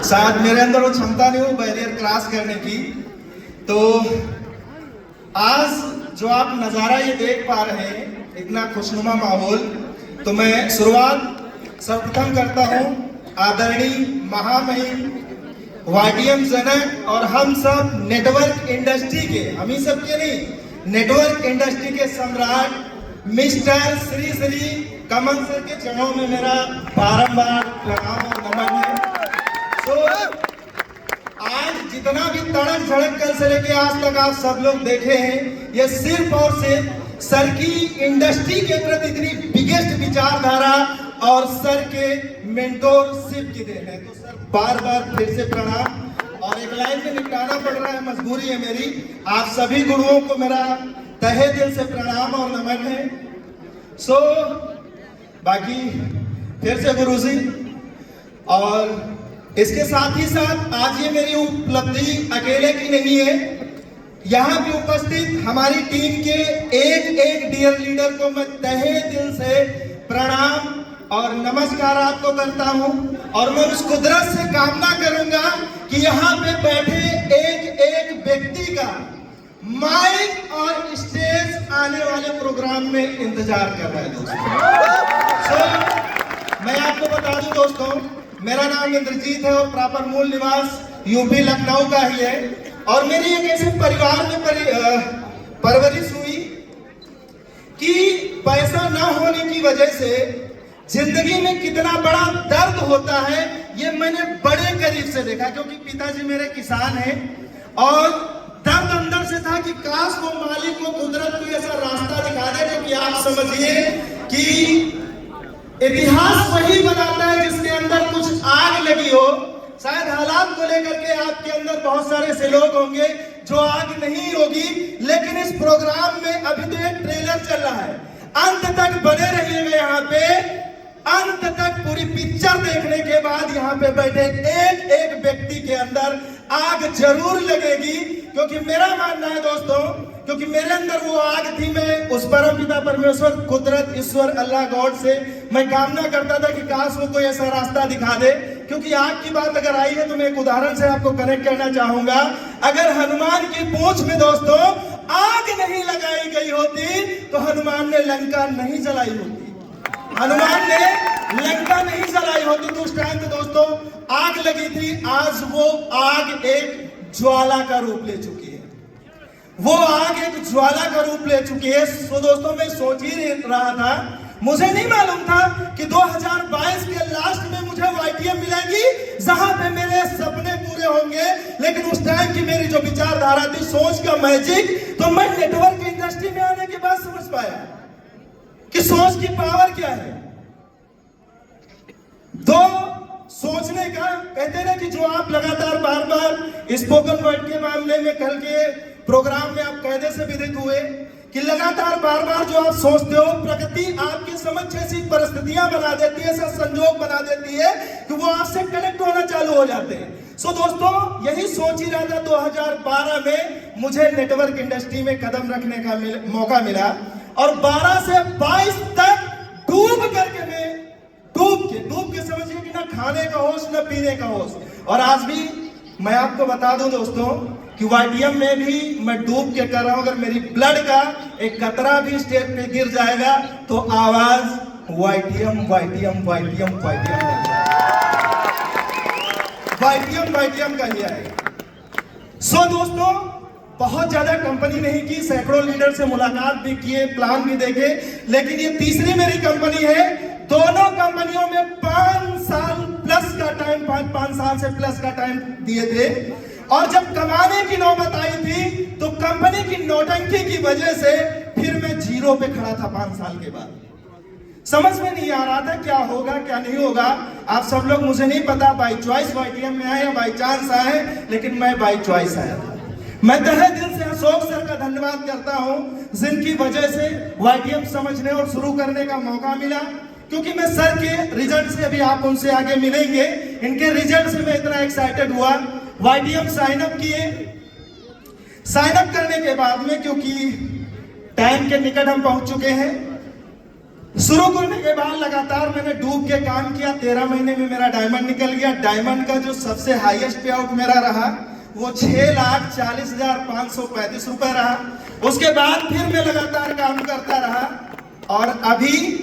शायद मेरे अंदर वो क्षमता नहीं हो बैरियर क्रॉस करने की। तो आज जो आप नज़ारा ये देख पा रहे हैं, इतना खुशनुमा माहौल, तो मैं शुरुआत सर्वप्रथम करता हूँ आदरणीय महामहिम वाईटीएम जनक और हम सब नेटवर्क इंडस्ट्री के, हम ही सब के नहीं, नेटवर्क इंडस्ट्री के सम्राट मिस्टर श्री श्री कमल सर के चरणों में मेरा बारंबार प्रणाम और नमन है। तो आज जितना भी तड़क झड़क कल से लेके आज तक आप सब लोग देखे हैं, ये सिर्फ और सिर्फ सर की इंडस्ट्री के प्रति इतनी बिगेस्ट विचारधारा और सर के मेंटोरशिप की देन है। तो सर बार बार फिर से प्रणाम, और एक लाइन में निपटाना पड़ रहा है, मजबूरी है मेरी। आप सभी गुरुओं को मेरा तहे दिल से प्रणाम और नमन है। सो बाकी फिर से गुरु जी, और इसके साथ ही साथ आज ये मेरी उपलब्धि अकेले की नहीं है, यहाँ पे उपस्थित हमारी टीम के एक एक डियर लीडर को मैं तहे दिल से प्रणाम और नमस्कार आपको करता हूँ। और मैं उस कुदरत से कामना करूंगा कि यहाँ पे बैठे एक एक व्यक्ति का माइक और स्टेज आने वाले प्रोग्राम में इंतजार कर रहा है दोस्तों। मैं आपको बता दूं दोस्तों, मेरा नाम इंद्रजीत है और प्रॉपर मूल निवास यूपी लखनऊ का ही है। और मेरी एक ऐसे परिवार में परवरिश हुई कि पैसा ना होने की वजह से जिंदगी में कितना बड़ा दर्द होता है, ये मैंने बड़े करीब से देखा। क्योंकि पिताजी मेरे किसान हैं और दर्द अंदर से था कि काश वो मालिक को, कुदरत को ऐसा रास्ता दिखा दे। क्योंकि आप समझिए कि इतिहास वही बनाता है जिसके अंदर कुछ आग लगी हो। शायद हालात को लेकर के आपके अंदर बहुत सारे ऐसे लोग होंगे जो आग नहीं होगी, लेकिन इस प्रोग्राम में अभी तो एक ट्रेलर चल रहा है। अंत तक बने रहिएगा यहाँ पे, अंत तक पूरी पिक्चर देखने के बाद यहाँ पे बैठे एक एक व्यक्ति के अंदर आग जरूर लगेगी। क्योंकि मेरा मानना है दोस्तों, क्योंकि मेरे अंदर वो आग थी, मैं उस परम पिता परमेश्वर, कुदरत, ईश्वर, अल्लाह गॉड से मैं कामना करता था कि काश वो कोई ऐसा रास्ता दिखा दे। क्योंकि आग की बात अगर आई है तो मैं एक उदाहरण से आपको कनेक्ट करना चाहूंगा। अगर हनुमान की पूंछ में दोस्तों आग नहीं लगाई गई होती तो हनुमान ने लंका नहीं जलाई होती, हनुमान ने लंका नहीं जलाई होती। तो उस टाइम पे दोस्तों आग लगी थी, आज वो आग एक ज्वाला का रूप ले चुकी है, वो आग एक ज्वाला का रूप ले चुकी है। सो दोस्तों मैं सोच ही रहा था, मुझे नहीं मालूम था कि 2022 के लास्ट में मुझे वाईटीएम मिलेगी जहां पे मेरे सपने पूरे होंगे। लेकिन उस टाइम की मेरी जो विचारधारा थी, सोच का मैजिक, तो मैं नेटवर्क इंडस्ट्री में आने के बाद समझ पाया कि सोच की पावर क्या है। दो सोचने का, कहते ना कि जो आप लगातार बार बार स्पोकन वर्ड के मामले में कल के प्रोग्राम में आप कायदे से विदित हुए कि लगातार बार बार जो आप सोचते हो, प्रकृति आपके समक्ष ऐसी परिस्थितियां बना देती है, ऐसा संजोग बना देती है कि वो आपसे कनेक्ट होना चालू हो जाते हैं। सो दोस्तों यही सोच ही रहा था 2012 में मुझे नेटवर्क इंडस्ट्री में कदम रखने का मौका मिला। और 12 से 22 तक डूब करके मैं डूब के समझिए कि ना खाने का होश ना पीने का होश। और आज भी मैं आपको बता दूं दोस्तों कि वाईटीएम में भी मैं डूब के कर रहा हूं। अगर मेरी ब्लड का एक कतरा भी स्टेज पे गिर जाएगा तो आवाज YTM YTM YTM YTM YTM YTM का ही आएगा। सो दोस्तों बहुत ज्यादा कंपनी नहीं की, सैकड़ों लीडर से मुलाकात भी किए, प्लान भी देखे, लेकिन ये तीसरी मेरी कंपनी है। दोनों कंपनियों में 5 साल प्लस का टाइम, 5 साल से प्लस का टाइम दिए थे। और जब कमाने की नौबत आई थी तो कंपनी की नौटंकी की वजह से फिर मैं जीरो पे खड़ा था 5 साल के बाद। समझ में नहीं आ रहा था क्या होगा क्या नहीं होगा। आप सब लोग, मुझे नहीं पता बाई चॉइस वाईटीएम में आए या बाई चांस आए, लेकिन मैं बाई चॉइस आया था। मैं तहे दिल से अशोक सर का धन्यवाद करता हूं जिनकी वजह से वाईटीएम समझने और शुरू करने का मौका मिला। क्योंकि मैं सर के रिजल्ट से, अभी आप उनसे आगे मिलेंगे, इनके रिजल्ट से मैं इतना एक्साइटेड हुआ। वाईटीएम साइन अप किए, साइन अप करने के बाद में, क्योंकि टाइम के निकट हम पहुंच चुके हैं, शुरू करने के बाद लगातार मैंने डूब के काम किया। 13 महीने में मेरा डायमंड निकल गया। डायमंड का जो सबसे हाईएस्ट पे आउट मेरा रहा वो 6,40,535 रुपए रहा। उसके बाद फिर मैं लगातार काम करता रहा और अभी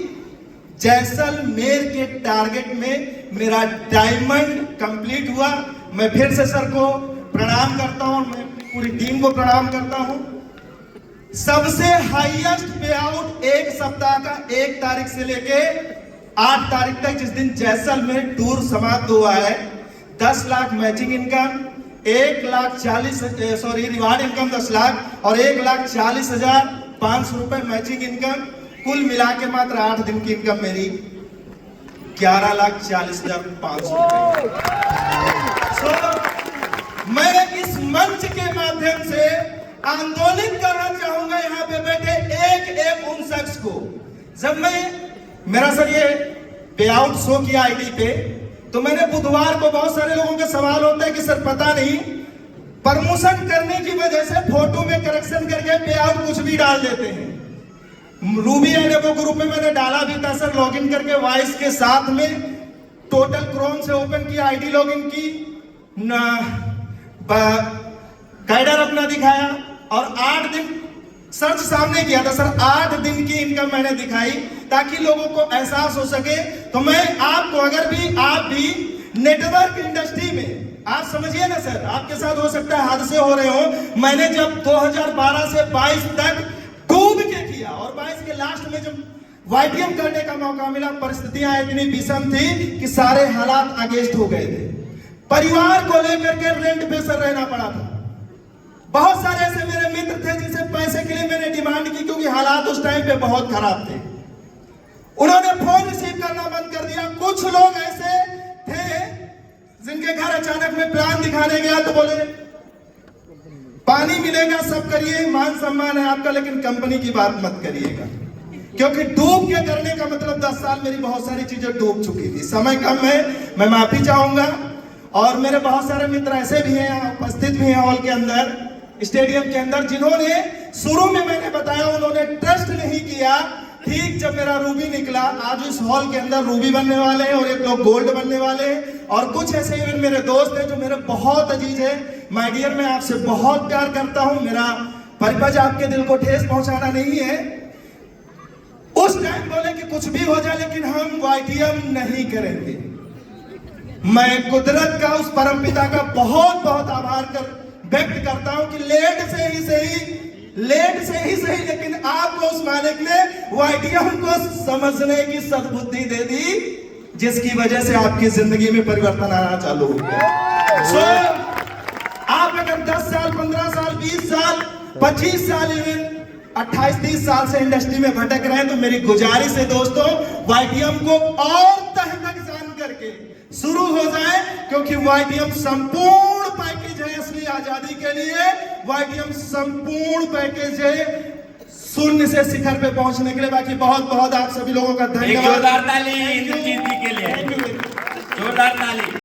जैसलमेर के टारगेट में मेरा डायमंड कंप्लीट हुआ। मैं फिर से सर को प्रणाम करता हूं, मैं पूरी टीम को प्रणाम करता हूं। सबसे हाईएस्ट पे आउट एक सप्ताह का 1 तारीख से लेके 8 तारीख तक, जिस दिन जैसलमेर टूर समाप्त हुआ है, 10 lakh matching income, 1,40,000 reward income 10 lakh और 1,40,500 रुपए मैचिंग इनकम, कुल मिला के मात्र 8 दिन की इनकम मेरी 11,40,500 रुपए। मैं इस मंच के माध्यम से आंदोलित करना चाहूंगा यहाँ पे बैठे एक उन शख्स को। जब मैं मेरा सर ये पे आउट शो किया आईडी पे, तो मैंने बुधवार को, बहुत सारे लोगों के सवाल होता है कि सर पता नहीं प्रमोशन करने की वजह से फोटो में करेक्शन करके पे आउट कुछ भी डाल देते हैं। रूबी एंड एवो ग्रुप में मैंने डाला भी था सर, लॉगिन करके वॉइस के साथ में टोटल क्रोम से ओपन किया, आईडी लॉगिन की, गाइडर अपना दिखाया और 8 दिन सर्च सामने किया था सर। 8 दिन की इनकम मैंने दिखाई ताकि लोगों को एहसास हो सके। तो मैं आपको, अगर भी आप भी नेटवर्क इंडस्ट्री में, आप समझिए ना सर, आपके साथ हो सकता है हादसे हो रहे हो। मैंने जब 2012 से 22 तक डूब के किया और 22 के लास्ट में जब YTM करने का मौका मिला, परिस्थितियां इतनी विषम थी कि सारे हालात अगेंस्ट हो गए थे। परिवार को लेकर के रेंट पे सर रहना पड़ा था। बहुत सारे ऐसे मेरे मित्र थे जिनसे पैसे के लिए मैंने डिमांड की, क्योंकि हालात उस टाइम पे बहुत खराब थे। उन्होंने फोन रिसीव करना बंद कर दिया। कुछ लोग ऐसे थे जिनके घर अचानक में प्लान दिखाने गया तो बोले पानी मिलेगा, सब करिए, मान सम्मान है आपका, लेकिन कंपनी की बात मत करिएगा। क्योंकि डूब के करने का मतलब 10 साल मेरी बहुत सारी चीजें डूब चुकी थी। समय कम है, मैं माफी चाहूंगा। और मेरे बहुत सारे मित्र ऐसे भी हैं, उपस्थित भी हैं हॉल के अंदर, स्टेडियम के अंदर, जिन्होंने शुरू में मैंने बताया उन्होंने ट्रस्ट नहीं किया। ठीक जब मेरा रूबी निकला, आज इस हॉल के अंदर रूबी बनने वाले हैं और एक लोग गोल्ड बनने वाले हैं। और कुछ ऐसे इवन मेरे दोस्त हैं जो मेरे बहुत अजीज है। माय डियर, मैं आपसे बहुत प्यार करता हूं। मेरा पर्पज आपके दिल को ठेस पहुंचाना नहीं है। उस टाइम बोले कि कुछ भी हो जाए लेकिन हम YTM नहीं करेंगे। मैं कुदरत का, उस परमपिता का बहुत बहुत आभार व्यक्त करता हूं कि लेट से ही सही लेकिन आपको उस मालिक ने YTM को समझने की सद्बुद्धि दे दी, जिसकी वजह से आपकी जिंदगी में परिवर्तन आना चालू हो गया। आप अगर 10 साल, 15 साल, 20 साल, 25 साल, 28-30 साल से इंडस्ट्री में भटक रहे हैं, तो मेरी गुजारिश है दोस्तों, YTM को और तह तक जान करके शुरू हो जाए, क्योंकि YTM संपूर्ण पैकेज है असली आजादी के लिए। YTM संपूर्ण पैकेज है शून्य से शिखर पे पहुंचने के लिए। बाकी बहुत बहुत आप सभी लोगों का धन्यवाद। जोरदार ताली इंद्रजीत जी के लिए, जोरदार ताली।